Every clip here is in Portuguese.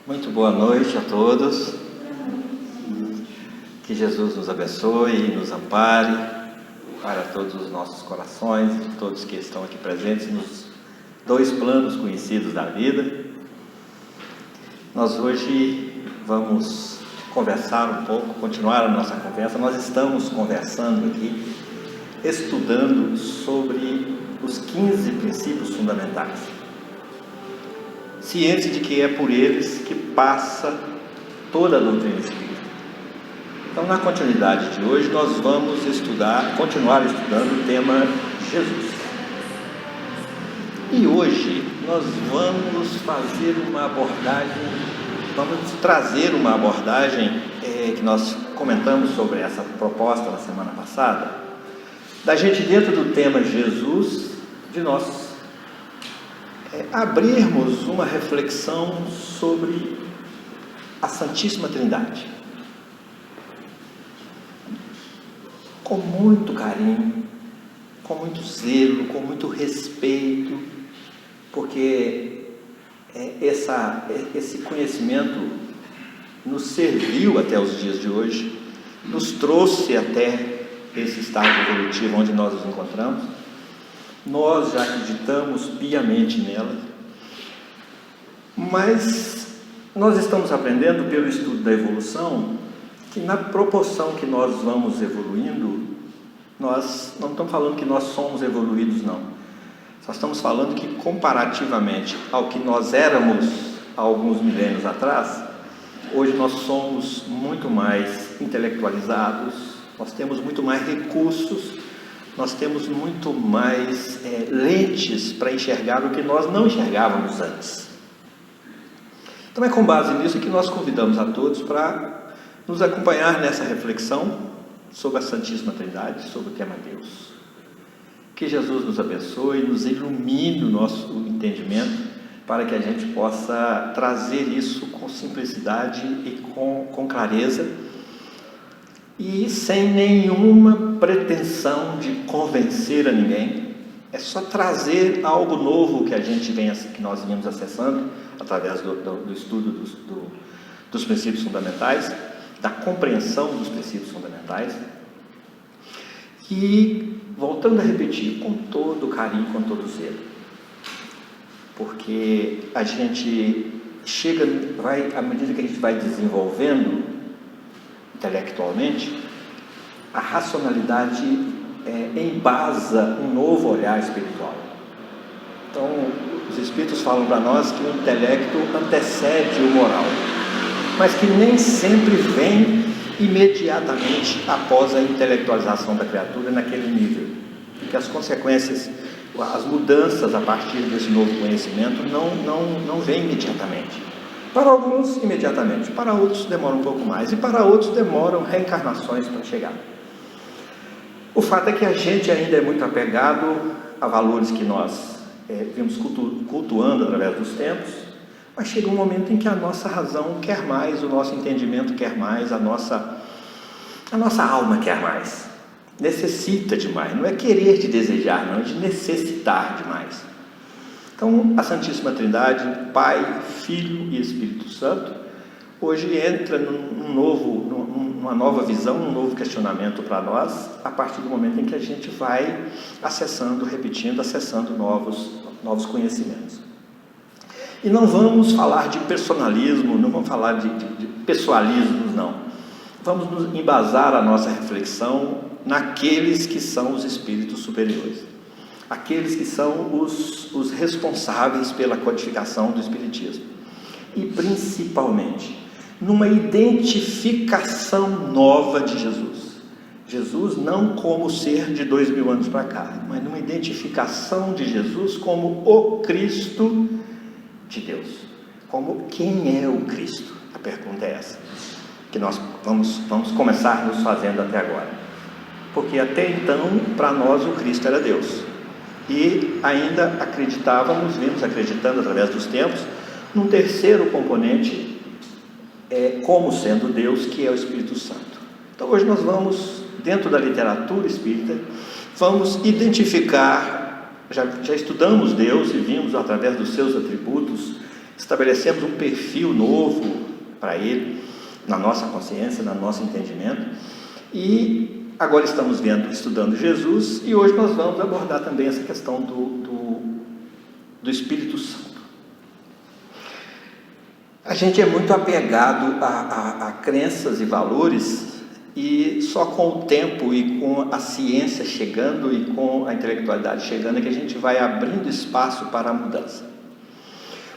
Muito boa noite a todos. Que Jesus nos abençoe e nos ampare para todos os nossos corações, de todos que estão aqui presentes nos dois planos conhecidos da vida. Nós hoje vamos conversar um pouco, continuar a nossa conversa. Nós estamos conversando aqui, estudando sobre os 15 princípios fundamentais, ciente de que é por eles que passa toda a doutrina espírita. Então, na continuidade de hoje, nós vamos continuar estudando o tema Jesus. E hoje nós vamos trazer uma abordagem que nós comentamos sobre essa proposta na semana passada, da gente, dentro do tema Jesus, de nós abrirmos uma reflexão sobre a Santíssima Trindade, com muito carinho, com muito zelo, com muito respeito, porque esse conhecimento nos serviu até os dias de hoje, nos trouxe até esse estado evolutivo onde nós nos encontramos. Nós já acreditamos piamente nela, mas nós estamos aprendendo pelo estudo da evolução que, na proporção que nós vamos evoluindo, nós não estamos falando que nós somos evoluídos, não. Só estamos falando que, comparativamente ao que nós éramos há alguns milênios atrás, hoje nós somos muito mais intelectualizados, nós temos muito mais recursos, nós temos muito mais lentes para enxergar o que nós não enxergávamos antes. Então é com base nisso que nós convidamos a todos para nos acompanhar nessa reflexão sobre a Santíssima Trindade, sobre o tema Deus. Que Jesus nos abençoe, nos ilumine o nosso entendimento, para que a gente possa trazer isso com simplicidade e com clareza, e sem nenhuma pretensão de convencer a ninguém. É só trazer algo novo que nós vínhamos acessando através do estudo dos princípios fundamentais, da compreensão dos princípios fundamentais, e voltando a repetir, com todo carinho, com todo zelo, porque a gente à medida que a gente vai desenvolvendo intelectualmente, a racionalidade embasa um novo olhar espiritual. Então, os espíritos falam para nós que o intelecto antecede o moral, mas que nem sempre vem imediatamente após a intelectualização da criatura naquele nível, porque as consequências, as mudanças a partir desse novo conhecimento não vêm imediatamente. Para alguns, imediatamente. Para outros, demora um pouco mais. E para outros, demoram reencarnações para chegar. O fato é que a gente ainda é muito apegado a valores que nós vimos cultuando através dos tempos, mas chega um momento em que a nossa razão quer mais, o nosso entendimento quer mais, a nossa alma quer mais. Necessita de mais. Não é querer de desejar, não, é de necessitar de mais. Então, a Santíssima Trindade, Pai, Filho e Espírito Santo, hoje entra numa nova visão, um novo questionamento para nós, a partir do momento em que a gente vai acessando novos conhecimentos. E não vamos falar de personalismo, não vamos falar de pessoalismos, não. Vamos nos embasar a nossa reflexão naqueles que são os espíritos superiores, aqueles que são os responsáveis pela codificação do Espiritismo, e principalmente numa identificação nova de Jesus. Jesus não como ser de 2000 anos para cá, mas numa identificação de Jesus como o Cristo de Deus. Como quem é o Cristo? A pergunta é essa, que nós vamos começar nos fazendo até agora. Porque até então, para nós, o Cristo era Deus. E ainda vimos acreditando através dos tempos, num terceiro componente como sendo Deus, que é o Espírito Santo. Então hoje nós vamos, dentro da literatura espírita, vamos identificar, já estudamos Deus e vimos através dos seus atributos, estabelecemos um perfil novo para Ele, na nossa consciência, no nosso entendimento, e agora estamos estudando Jesus, e hoje nós vamos abordar também essa questão do Espírito Santo. A gente é muito apegado a crenças e valores, e só com o tempo e com a ciência chegando e com a intelectualidade chegando é que a gente vai abrindo espaço para a mudança.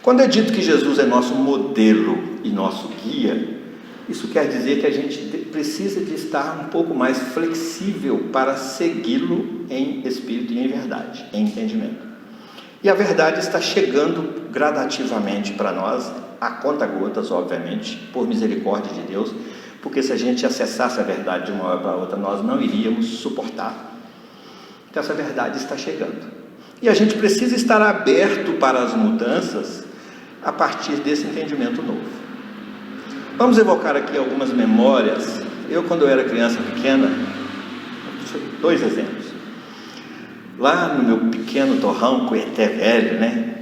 Quando é dito que Jesus é nosso modelo e nosso guia, isso quer dizer que a gente precisa de estar um pouco mais flexível para segui-lo em espírito e em verdade, em entendimento. E a verdade está chegando gradativamente para nós, a conta-gotas, obviamente, por misericórdia de Deus, porque se a gente acessasse a verdade de uma hora para outra, nós não iríamos suportar. Então essa verdade está chegando. E a gente precisa estar aberto para as mudanças a partir desse entendimento novo. Vamos evocar aqui algumas memórias. Quando eu era criança pequena, 2 exemplos. Lá no meu pequeno torrão, Cuieté Velho, né?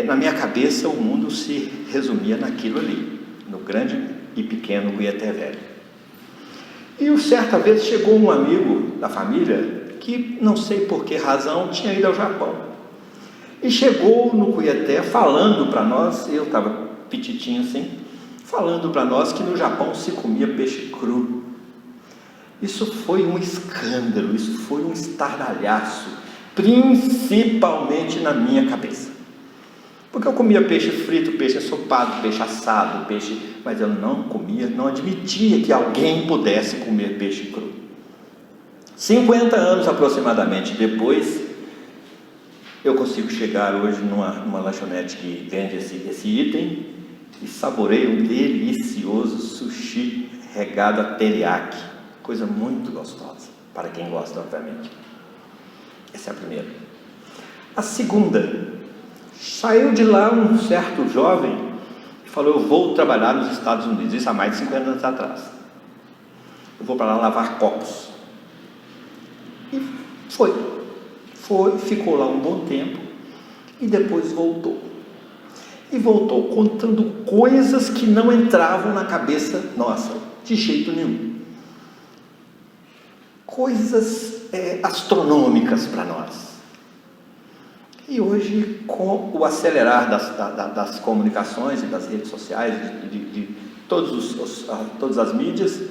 Na minha cabeça o mundo se resumia naquilo ali, no grande e pequeno Cuieté Velho. E certa vez chegou um amigo da família que, não sei por que razão, tinha ido ao Japão. E chegou no Cuieté falando para nós, eu estava petitinho assim, falando para nós que no Japão se comia peixe cru. Isso foi um escândalo, isso foi um estardalhaço, principalmente na minha cabeça. Porque eu comia peixe frito, peixe ensopado, peixe assado, mas eu não comia, não admitia que alguém pudesse comer peixe cru. 50 anos aproximadamente depois, eu consigo chegar hoje numa lanchonete que vende esse item e saboreio um delicioso sushi regado a teriyaki, coisa muito gostosa, para quem gosta, obviamente. Essa é a primeira. A segunda, saiu de lá um certo jovem e falou: eu vou trabalhar nos Estados Unidos, isso há mais de 50 anos atrás. Eu vou para lá lavar copos. E ficou lá um bom tempo e depois voltou. E voltou contando coisas que não entravam na cabeça nossa, de jeito nenhum. Coisas astronômicas para nós. E hoje, com o acelerar das comunicações e das redes sociais, de todas as mídias,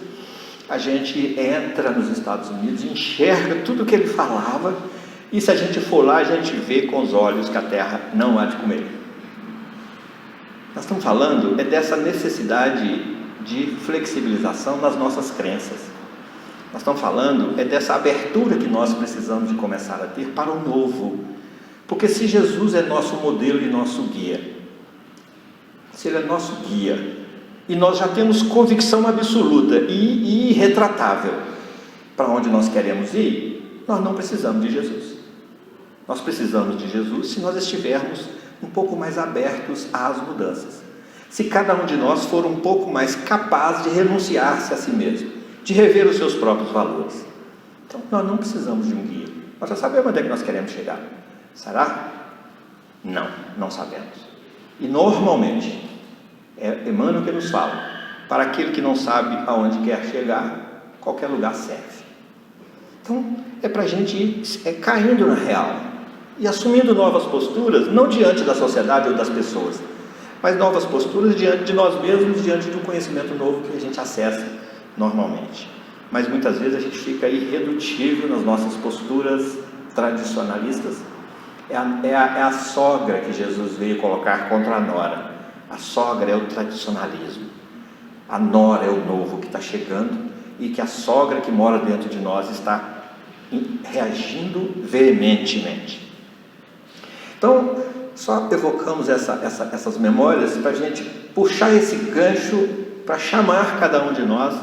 a gente entra nos Estados Unidos, enxerga tudo o que ele falava, e se a gente for lá, a gente vê com os olhos que a terra não há de comer. Nós estamos falando dessa necessidade de flexibilização nas nossas crenças. Nós estamos falando dessa abertura que nós precisamos de começar a ter para o novo. Porque se Jesus é nosso modelo e nosso guia, se Ele é nosso guia, e nós já temos convicção absoluta e irretratável para onde nós queremos ir, nós não precisamos de Jesus. Nós precisamos de Jesus se nós estivermos um pouco mais abertos às mudanças. Se cada um de nós for um pouco mais capaz de renunciar-se a si mesmo, de rever os seus próprios valores. Então nós não precisamos de um guia. Nós já sabemos onde é que nós queremos chegar. Será? Não sabemos. E normalmente, é Emmanuel que nos fala, para aquele que não sabe aonde quer chegar, qualquer lugar serve. Então, é para a gente ir caindo na real, e assumindo novas posturas, não diante da sociedade ou das pessoas, mas novas posturas diante de nós mesmos, diante de um conhecimento novo que a gente acessa normalmente. Mas muitas vezes a gente fica irredutível nas nossas posturas tradicionalistas. É a sogra que Jesus veio colocar contra a nora. A sogra é o tradicionalismo, a nora é o novo que está chegando, e que a sogra que mora dentro de nós está reagindo veementemente. Então, só evocamos essas memórias para a gente puxar esse gancho, para chamar cada um de nós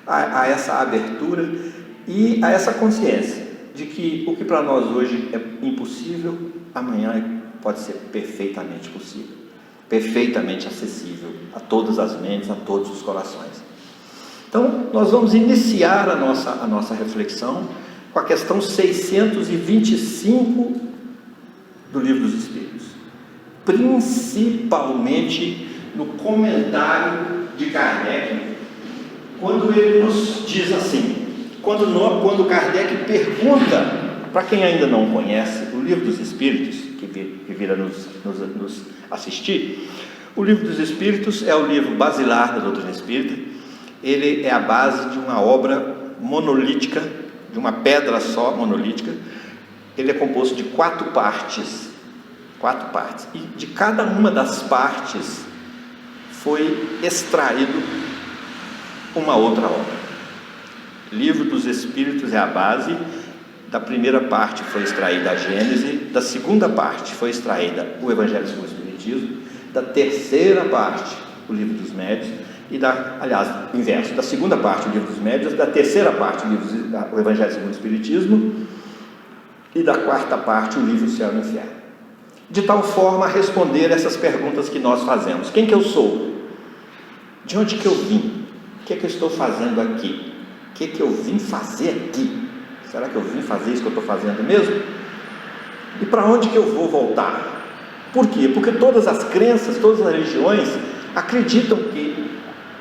a essa abertura e a essa consciência de que o que para nós hoje é impossível, amanhã pode ser perfeitamente possível. perfeitamente acessível a todas as mentes, a todos os corações. Então, nós vamos iniciar a nossa reflexão com a questão 625 do Livro dos Espíritos, principalmente no comentário de Kardec, quando ele nos diz assim, quando Kardec pergunta, para quem ainda não conhece o Livro dos Espíritos, que vira nos assistir, o Livro dos Espíritos é o livro basilar da doutrina espírita. Ele é a base de uma obra monolítica, de uma pedra só monolítica. Ele é composto de 4 partes, e de cada uma das partes foi extraído uma outra obra. Livro dos Espíritos é a base. Da primeira parte foi extraída a Gênese, da segunda parte foi extraída o Evangelho segundo o Espiritismo, da terceira parte o Livro dos Médiuns, o inverso, da segunda parte o Livro dos Médiuns, da terceira parte o Evangelho segundo o Espiritismo, e da quarta parte o Livro do Céu e do Inferno, de tal forma a responder essas perguntas que nós fazemos: quem que eu sou? De onde que eu vim? O que é que eu estou fazendo aqui? O que é que eu vim fazer aqui? Será que eu vim fazer isso que eu estou fazendo mesmo? E para onde que eu vou voltar? Por quê? Porque todas as crenças, todas as religiões acreditam que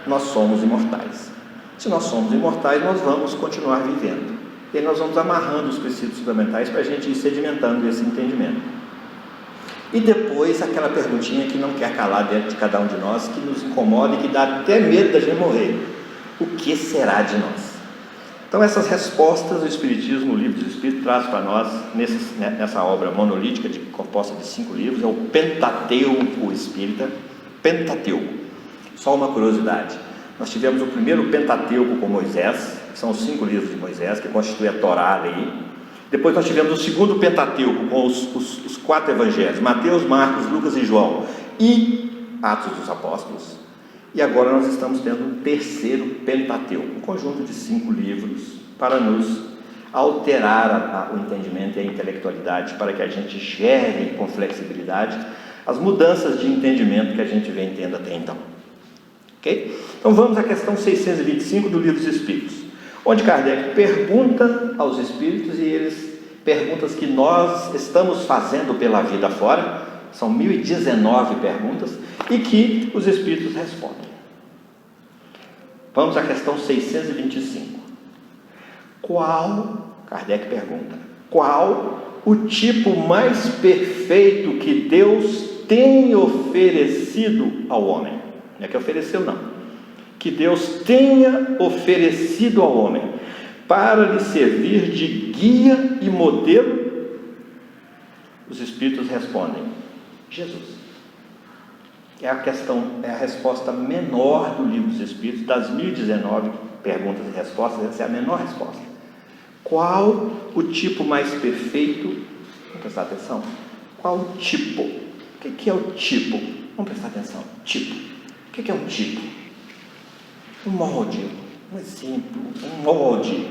nós somos imortais. Se nós somos imortais, nós vamos continuar vivendo. E aí nós vamos amarrando os princípios fundamentais para a gente ir sedimentando esse entendimento. E depois aquela perguntinha que não quer calar dentro de cada um de nós, que nos incomoda e que dá até medo da gente morrer: o que será de nós? Então, essas respostas o Espiritismo, o Livro dos Espíritos, traz para nós nessa obra monolítica, composta de 5 livros. É o Pentateuco Espírita. Pentateuco. Só uma curiosidade: nós tivemos o primeiro Pentateuco com Moisés, que são os 5 livros de Moisés, que constitui a Torá, a lei. Depois nós tivemos o segundo Pentateuco com os 4 evangelhos: Mateus, Marcos, Lucas e João, e Atos dos Apóstolos. E agora nós estamos tendo um terceiro Pentateuco, um conjunto de 5 livros para nos alterar o entendimento e a intelectualidade, para que a gente gere com flexibilidade as mudanças de entendimento que a gente vem tendo até então. Ok? Então vamos à questão 625 do Livro dos Espíritos, onde Kardec pergunta aos Espíritos, e eles perguntas que nós estamos fazendo pela vida fora. São 1019 perguntas, e que os Espíritos respondem. Vamos à questão 625. Kardec pergunta: qual o tipo mais perfeito que Deus tem oferecido ao homem? Não é que ofereceu, não. Que Deus tenha oferecido ao homem para lhe servir de guia e modelo? Os Espíritos respondem: Jesus. É a resposta menor do Livro dos Espíritos. Das 1019 perguntas e respostas, essa é a menor resposta. Qual o tipo mais perfeito? Vamos prestar atenção. Qual o tipo? O que é o tipo? Vamos prestar atenção. Tipo. O que é um tipo? Um molde, um exemplo, um molde.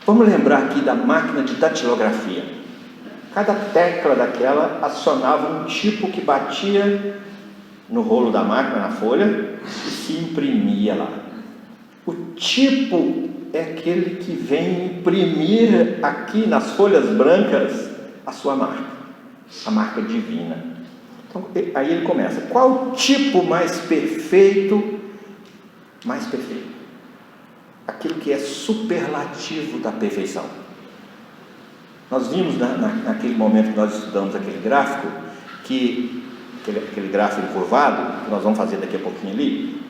Vamos lembrar aqui da máquina de datilografia. Cada tecla daquela acionava um tipo que batia no rolo da máquina, na folha, e se imprimia lá. O tipo é aquele que vem imprimir aqui nas folhas brancas a sua marca, a marca divina. Então, aí ele começa: qual o tipo mais perfeito? Mais perfeito, aquilo que é superlativo da perfeição. Nós vimos naquele momento que nós estudamos aquele gráfico, aquele gráfico curvado, que nós vamos fazer daqui a pouquinho ali.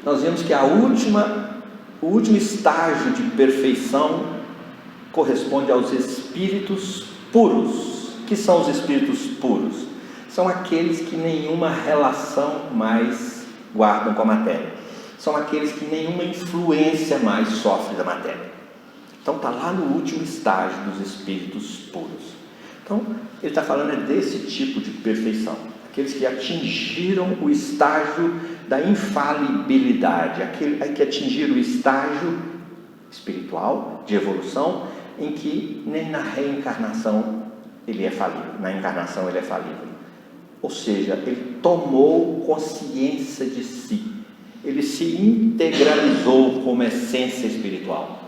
Nós vimos que o último estágio de perfeição corresponde aos espíritos puros. Que são os espíritos puros? São aqueles que nenhuma relação mais guardam com a matéria. São aqueles que nenhuma influência mais sofre da matéria. Então está lá no último estágio dos espíritos puros. Então ele está falando desse tipo de perfeição, aqueles que atingiram o estágio da infalibilidade, aqueles que atingiram o estágio espiritual de evolução, em que nem na reencarnação ele é falível, na encarnação ele é falível. Ou seja, ele tomou consciência de si, ele se integralizou como essência espiritual.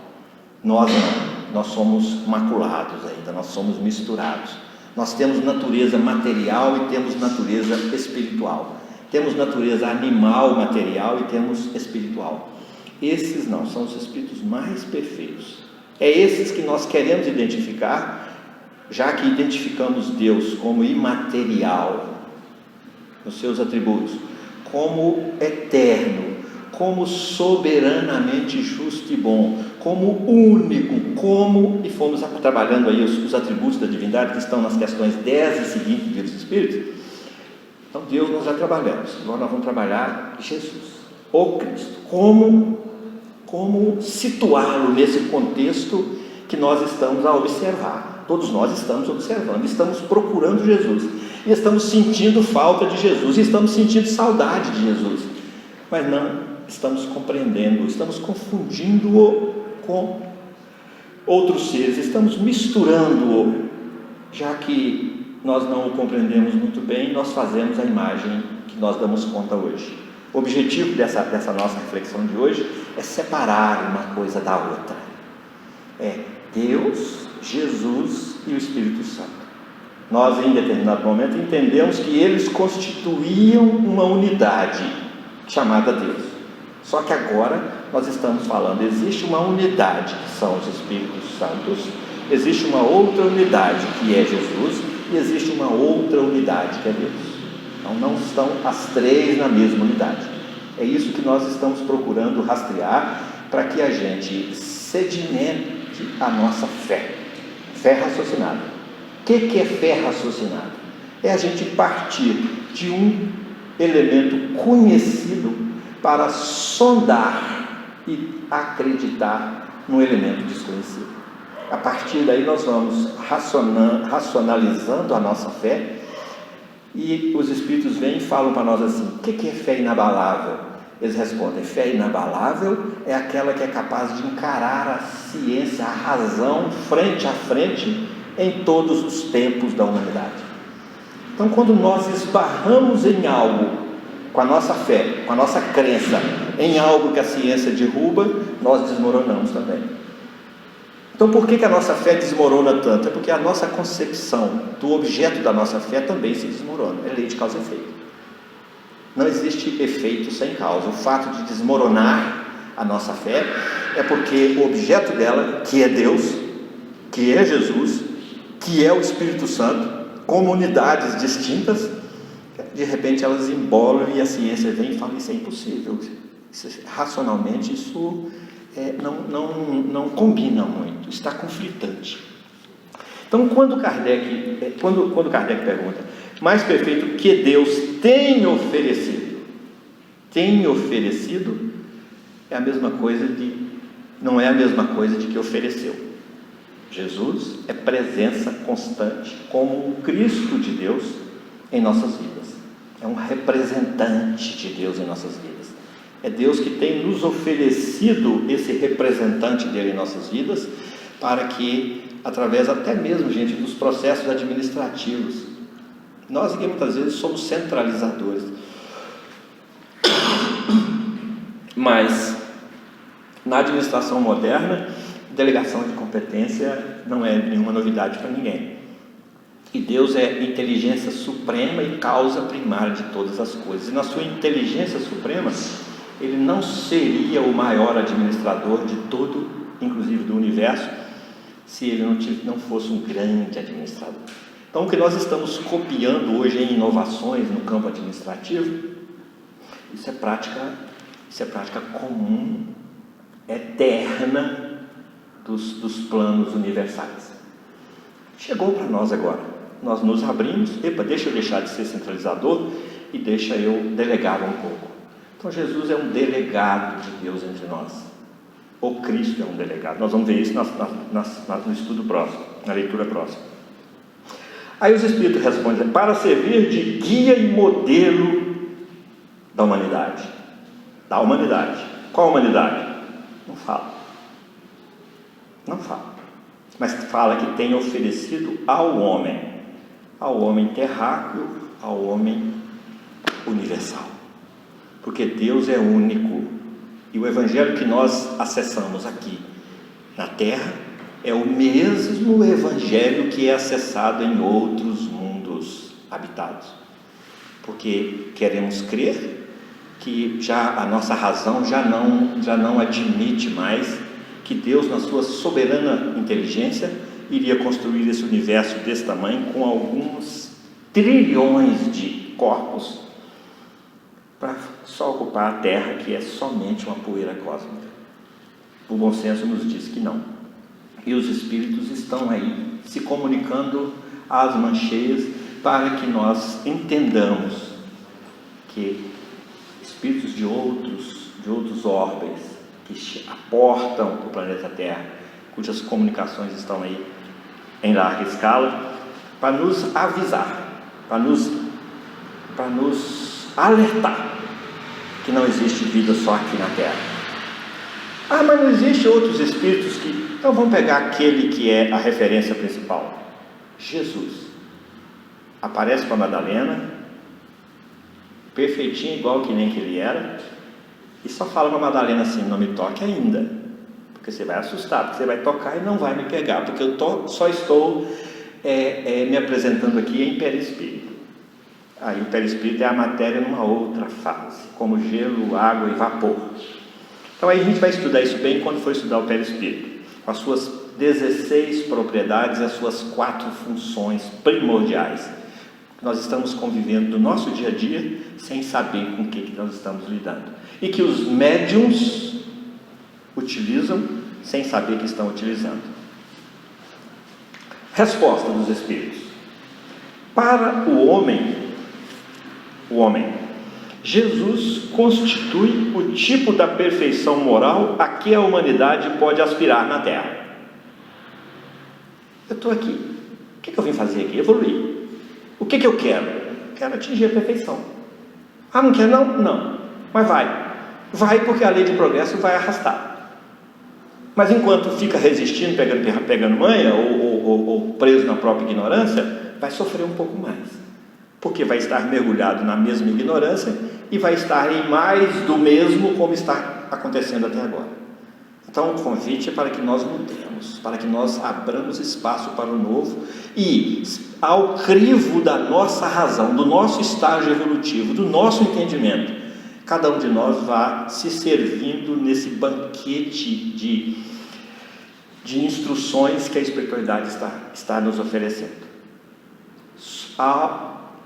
Nós não, nós somos maculados ainda, nós somos misturados. Nós temos natureza material e temos natureza espiritual. Temos natureza animal, material e temos espiritual. Esses não, são os espíritos mais perfeitos. É esses que nós queremos identificar, já que identificamos Deus como imaterial, nos seus atributos, como eterno, como soberanamente justo e bom, como único, e fomos trabalhando aí os atributos da divindade que estão nas questões 10 e seguintes do Livro dos Espíritos. Então Deus nós já trabalhamos, agora nós vamos trabalhar Jesus, o Cristo, como situá-lo nesse contexto que nós estamos a observar. Todos nós estamos observando, estamos procurando Jesus, e estamos sentindo falta de Jesus, e estamos sentindo saudade de Jesus, mas não estamos compreendendo, estamos confundindo-o com outros seres, estamos misturando-o, já que nós não o compreendemos muito bem, nós fazemos a imagem que nós damos conta hoje. O objetivo dessa nossa reflexão de hoje é separar uma coisa da outra. É Deus, Jesus e o Espírito Santo. Nós, em determinado momento, entendemos que eles constituíam uma unidade chamada Deus. Só que agora nós estamos falando, existe uma unidade que são os Espíritos Santos, existe uma outra unidade que é Jesus, e existe uma outra unidade que é Deus. Então não estão as três na mesma unidade. É isso que nós estamos procurando rastrear, para que a gente sedimente a nossa fé raciocinada. O que é fé raciocinada? É a gente partir de um elemento conhecido para sondar e acreditar no elemento desconhecido. A partir daí nós vamos racionalizando a nossa fé, e os Espíritos vêm e falam para nós assim: o que é fé inabalável? Eles respondem: fé inabalável é aquela que é capaz de encarar a ciência, a razão, frente a frente, em todos os tempos da humanidade. Então, quando nós esbarramos em algo, com a nossa fé, com a nossa crença, em algo que a ciência derruba, nós desmoronamos também. Então, por que a nossa fé desmorona tanto? É porque a nossa concepção do objeto da nossa fé também se desmorona. É lei de causa e efeito. Não existe efeito sem causa. O fato de desmoronar a nossa fé é porque o objeto dela, que é Deus, que é Jesus, que é o Espírito Santo, como unidades distintas, de repente elas embolam e a ciência vem e fala: isso é impossível, racionalmente isso não combina muito, está conflitante. Então, quando Kardec pergunta: mais perfeito que Deus tem oferecido, é a mesma coisa não é a mesma coisa de que ofereceu. Jesus é presença constante como o Cristo de Deus em nossas vidas, é um representante de Deus em nossas vidas. É Deus que tem nos oferecido esse representante dele em nossas vidas, para que, através até mesmo, gente, dos processos administrativos, nós aqui muitas vezes somos centralizadores, mas na administração moderna, delegação de competência não é nenhuma novidade para ninguém. E Deus é inteligência suprema e causa primária de todas as coisas. E na sua inteligência suprema, Ele não seria o maior administrador de todo, inclusive do universo, se Ele não fosse um grande administrador. Então, o que nós estamos copiando hoje em inovações no campo administrativo, isso é prática comum, eterna dos planos universais. Chegou para nós agora. Nós nos abrimos: deixa eu deixar de ser centralizador e deixa eu delegar um pouco. Então Jesus é um delegado de Deus entre nós. O Cristo é um delegado. Nós vamos ver isso no estudo próximo, na leitura próxima. Aí os Espíritos respondem: para servir de guia e modelo da humanidade. Da humanidade. Qual humanidade? Não fala. Mas fala que tem oferecido ao homem terráqueo, ao homem universal, porque Deus é único, e o Evangelho que nós acessamos aqui na Terra é o mesmo Evangelho que é acessado em outros mundos habitados, porque queremos crer que já a nossa razão já não admite mais que Deus, na sua soberana inteligência, iria construir esse universo desse tamanho com alguns trilhões de corpos para só ocupar a Terra, que é somente uma poeira cósmica. O bom senso nos diz que não. E os espíritos estão aí se comunicando às mancheias para que nós entendamos que espíritos de outros orbes que aportam o planeta Terra, cujas comunicações estão aí em larga escala, para nos avisar, para nos alertar que não existe vida só aqui na Terra. Ah, mas não existe outros espíritos que... Então vamos pegar aquele que é a referência principal. Jesus aparece para Madalena, perfeitinho, igual que nem que ele era, e só fala para Madalena assim: não me toque ainda, porque você vai assustar, porque você vai tocar e não vai me pegar, porque eu só estou me apresentando aqui em perispírito. Aí o perispírito é a matéria numa outra fase, como gelo, água e vapor. Então aí a gente vai estudar isso bem quando for estudar o perispírito, com as suas 16 propriedades e as suas 4 funções primordiais. Nós estamos convivendo no nosso dia a dia sem saber com o que nós estamos lidando, e que os médiuns utilizam sem saber que estão utilizando. Resposta dos espíritos: para o homem, Jesus constitui o tipo da perfeição moral a que a humanidade pode aspirar na Terra. Eu estou aqui, o que eu vim fazer aqui? Evoluir. O que eu quero? Quero atingir a perfeição. Ah, não quer não? Não. Mas vai porque a lei de progresso vai arrastar. Mas enquanto fica resistindo, pegando manha, ou preso na própria ignorância, vai sofrer um pouco mais, porque vai estar mergulhado na mesma ignorância e vai estar em mais do mesmo, como está acontecendo até agora. Então o convite é para que nós mudemos, para que nós abramos espaço para o novo, e ao crivo da nossa razão, do nosso estágio evolutivo, do nosso entendimento, cada um de nós vá se servindo nesse banquete de instruções que a espiritualidade está nos oferecendo,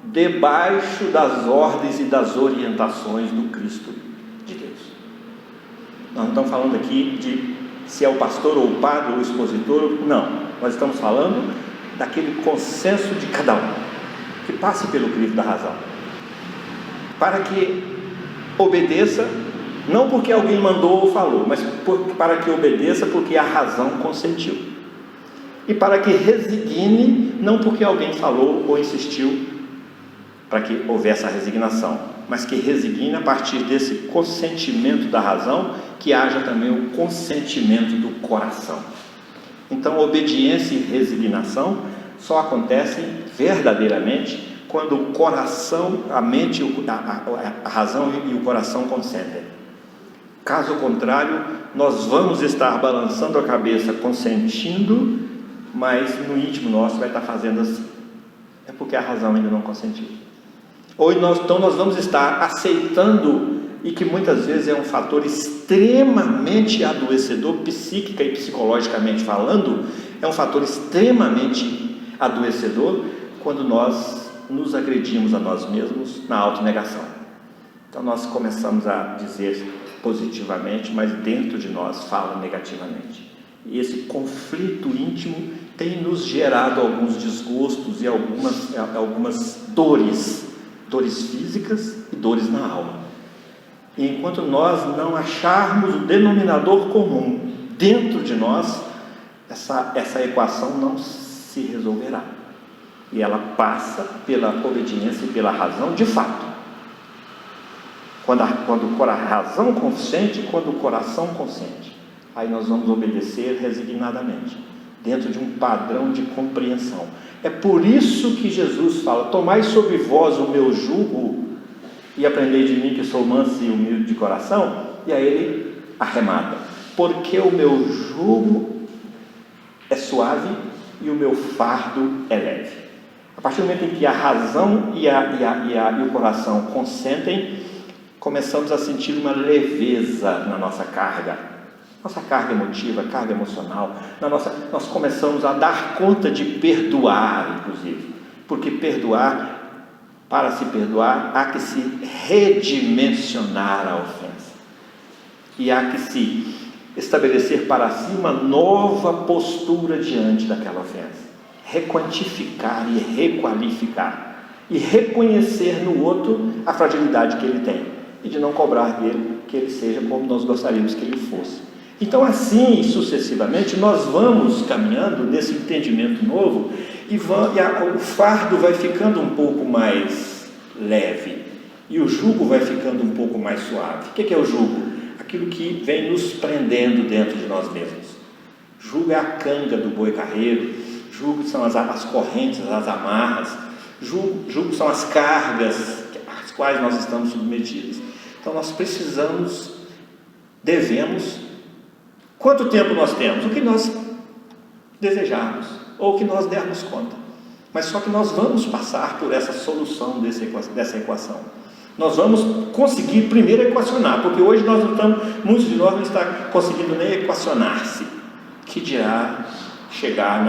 debaixo das ordens e das orientações do Cristo de Deus. Nós não estamos falando aqui de se é o pastor ou o padre ou o expositor, não. Nós estamos falando daquele consenso de cada um, que passe pelo crivo da razão, para que obedeça, não porque alguém mandou ou falou, mas para que obedeça porque a razão consentiu, e para que resigne, não porque alguém falou ou insistiu para que houvesse a resignação, mas que resigne a partir desse consentimento da razão, que haja também o consentimento do coração. Então, obediência e resignação só acontecem verdadeiramente quando o coração, a mente, a razão e o coração consentem. Caso contrário, nós vamos estar balançando a cabeça, consentindo, mas no íntimo nosso vai estar fazendo assim. É porque a razão ainda não consentiu. Então nós vamos estar aceitando, e que muitas vezes é um fator extremamente adoecedor, psíquica e psicologicamente falando, é um fator extremamente adoecedor quando nós nos agredimos a nós mesmos na autonegação. Então nós começamos a dizer positivamente, mas dentro de nós fala negativamente. E esse conflito íntimo tem nos gerado alguns desgostos e algumas dores físicas e dores na alma. E enquanto nós não acharmos o denominador comum dentro de nós, essa equação não se resolverá. E ela passa pela obediência e pela razão de fato. Quando a razão consente, quando o coração consente, aí nós vamos obedecer resignadamente, dentro de um padrão de compreensão. É por isso que Jesus fala: tomai sobre vós o meu jugo e aprendei de mim que sou manso e humilde de coração. E aí ele arremata: porque o meu jugo é suave e o meu fardo é leve. A partir do momento em que a razão e o coração consentem, começamos a sentir uma leveza na nossa carga emotiva, carga emocional. Nós começamos a dar conta de perdoar, inclusive, porque para se perdoar, há que se redimensionar a ofensa, e há que se estabelecer para si uma nova postura diante daquela ofensa, requantificar e requalificar, e reconhecer no outro a fragilidade que ele tem, e de não cobrar dele que ele seja como nós gostaríamos que ele fosse. Então, assim sucessivamente, nós vamos caminhando nesse entendimento novo, e o fardo vai ficando um pouco mais leve, e o jugo vai ficando um pouco mais suave. O que é o jugo? Aquilo que vem nos prendendo dentro de nós mesmos. Jugo é a canga do boi carreiro, jugo são as correntes, as amarras, jugo são as cargas às quais nós estamos submetidos. Então nós devemos, quanto tempo nós temos? O que nós desejarmos, ou o que nós dermos conta. Mas só que nós vamos passar por essa solução dessa equação. Nós vamos conseguir primeiro equacionar, porque hoje muitos de nós não estão conseguindo nem equacionar-se, que dirá chegar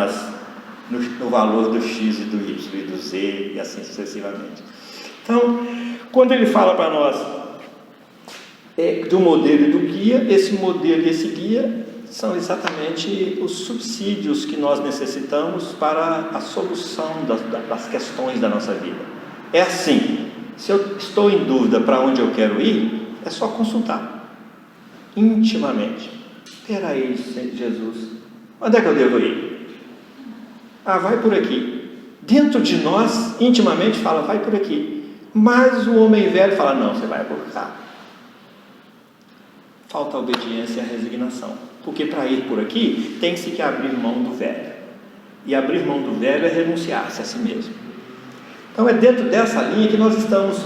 no valor do x e do y e do z, e assim sucessivamente. Então, quando ele fala para nós do modelo e do guia, esse modelo e esse guia são exatamente os subsídios que nós necessitamos para a solução das questões da nossa vida. É assim: se eu estou em dúvida para onde eu quero ir, é só consultar intimamente. Espera aí, Jesus, onde é que eu devo ir? Vai por aqui. Dentro de nós, intimamente, fala: vai por aqui. Mas o homem velho fala: não, você vai por cá. Falta a obediência e a resignação, porque para ir por aqui tem-se que abrir mão do velho, e abrir mão do velho é renunciar-se a si mesmo. Então é dentro dessa linha que nós estamos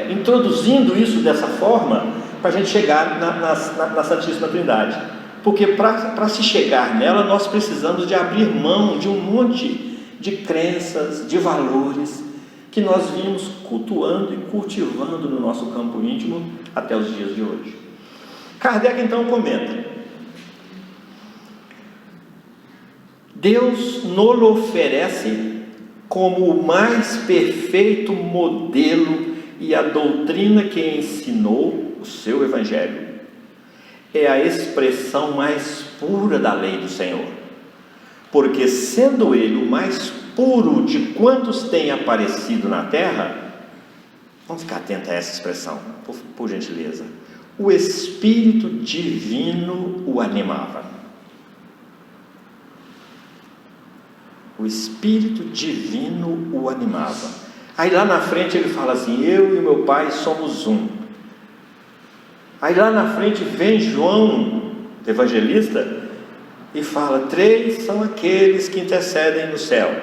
introduzindo isso dessa forma, para a gente chegar na Santíssima Trindade, porque para se chegar nela nós precisamos de abrir mão de um monte de crenças, de valores que nós vimos cultuando e cultivando no nosso campo íntimo até os dias de hoje. Kardec então comenta: Deus nos oferece como o mais perfeito modelo, e a doutrina que ensinou, o seu Evangelho, é a expressão mais pura da lei do Senhor, porque sendo ele o mais puro de quantos tem aparecido na terra, vamos ficar atentos a essa expressão, por gentileza, o Espírito Divino o animava. O Espírito Divino o animava. Aí lá na frente ele fala assim: eu e o meu Pai somos um. Aí lá na frente vem João, evangelista, e fala: 3 são aqueles que intercedem no céu: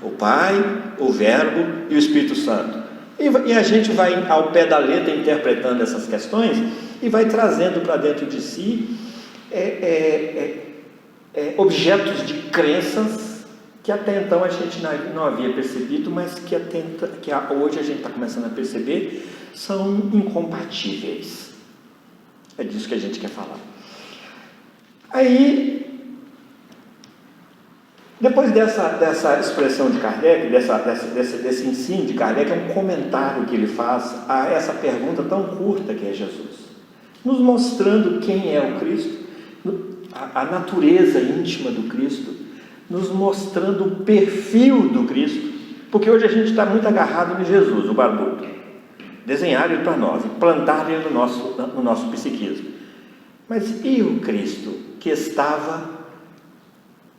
o Pai, o Verbo e o Espírito Santo. E a gente vai ao pé da letra interpretando essas questões e vai trazendo para dentro de si objetos de crenças que até então a gente não havia percebido, mas que hoje a gente está começando a perceber, são incompatíveis. É disso que a gente quer falar. Aí, depois dessa expressão de Kardec, desse ensino de Kardec, é um comentário que ele faz a essa pergunta tão curta que é Jesus, nos mostrando quem é o Cristo, a natureza íntima do Cristo, nos mostrando o perfil do Cristo, porque hoje a gente está muito agarrado em Jesus, o barbudo. Desenhar ele para nós, plantar ele no nosso psiquismo. Mas e o Cristo que estava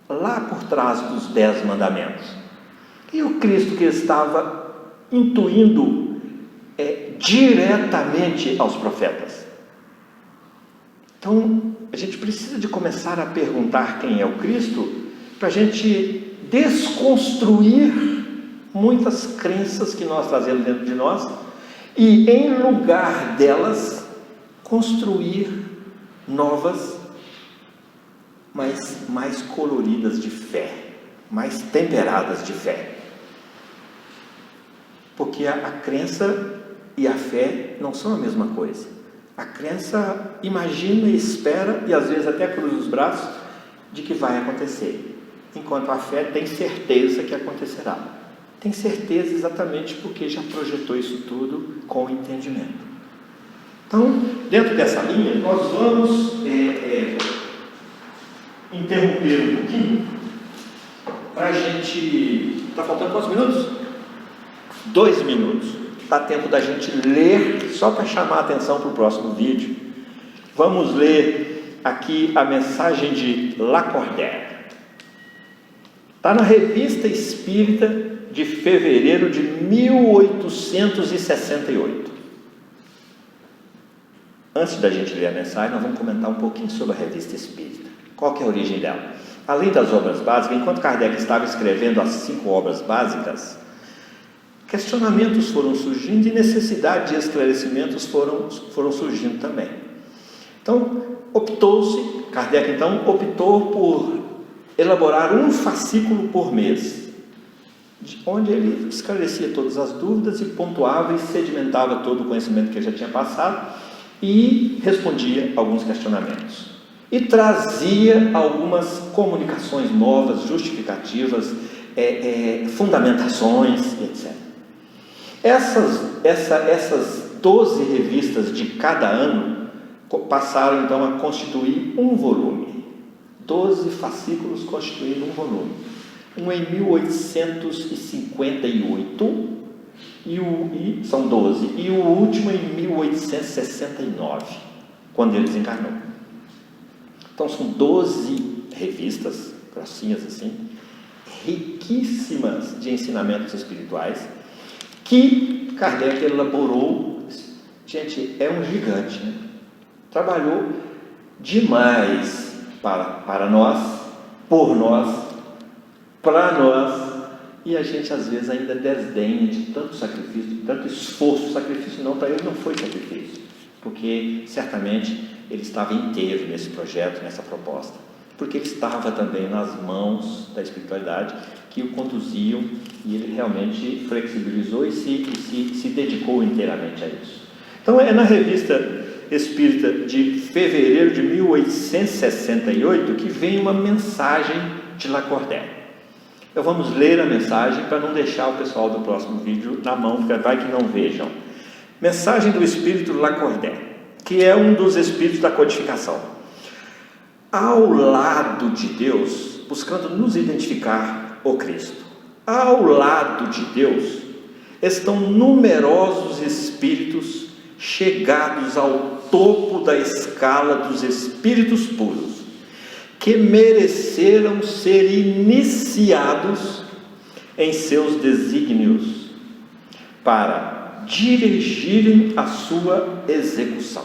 lá por trás dos 10 mandamentos? E o Cristo que estava intuindo diretamente aos profetas? Então, a gente precisa de começar a perguntar quem é o Cristo, para a gente desconstruir muitas crenças que nós trazemos dentro de nós e, em lugar delas, construir novas, mas mais coloridas de fé, mais temperadas de fé. Porque a crença e a fé não são a mesma coisa. A crença imagina e espera e às vezes até cruza os braços de que vai acontecer, enquanto a fé tem certeza que acontecerá. Tem certeza exatamente porque já projetou isso tudo com entendimento. Então, dentro dessa linha, nós vamos interromper um pouquinho para a gente... Está faltando quantos minutos? 2 minutos. Dá tempo da gente ler, só para chamar a atenção para o próximo vídeo. Vamos ler aqui a mensagem de Lacordaire. Está na Revista Espírita de fevereiro de 1868. Antes da gente ler a mensagem, nós vamos comentar um pouquinho sobre a Revista Espírita. Qual que é a origem dela? Além das obras básicas, enquanto Kardec estava escrevendo as 5 obras básicas, questionamentos foram surgindo e necessidade de esclarecimentos foram surgindo também. Então, Kardec então optou por elaborar um fascículo por mês, onde ele esclarecia todas as dúvidas e pontuava e sedimentava todo o conhecimento que ele já tinha passado e respondia alguns questionamentos. E trazia algumas comunicações novas, justificativas, fundamentações, etc. Essas 12 revistas de cada ano passaram então a constituir um volume. 12 fascículos constituindo um volume. Um em 1858, são 12, e o último em 1869, quando ele desencarnou. Então são 12 revistas, grossinhas assim, riquíssimas de ensinamentos espirituais, que Kardec elaborou. Gente, é um gigante, né? Trabalhou demais para nós, por nós, para nós, e a gente às vezes ainda desdenha de tanto sacrifício, de tanto esforço. Sacrifício não, para ele não foi sacrifício, porque certamente ele estava inteiro nesse projeto, nessa proposta, porque ele estava também nas mãos da espiritualidade que o conduziam, e ele realmente flexibilizou e se dedicou inteiramente a isso. Então é na Revista Espírita de fevereiro de 1868 que vem uma mensagem de Lacordaire. Então vamos ler a mensagem para não deixar o pessoal do próximo vídeo na mão, porque vai que não vejam. Mensagem do Espírito Lacordaire, que é um dos espíritos da codificação. Ao lado de Deus, buscando nos identificar o Cristo, ao lado de Deus estão numerosos espíritos chegados ao topo da escala dos espíritos puros, que mereceram ser iniciados em seus desígnios para dirigirem a sua execução.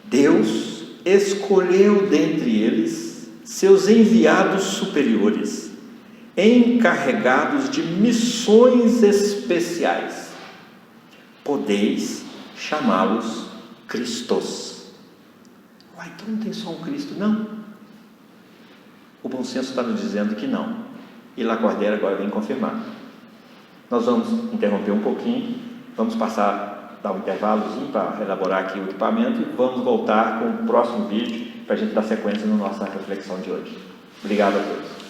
Deus escolheu dentre eles seus enviados superiores, encarregados de missões especiais. Podeis chamá-los Cristos. Então não tem só um Cristo, não? O bom senso está nos dizendo que não. E Lacordaire agora vem confirmar. Nós vamos interromper um pouquinho, vamos dar um intervalozinho para elaborar aqui o equipamento e vamos voltar com o próximo vídeo para a gente dar sequência na nossa reflexão de hoje. Obrigado a todos.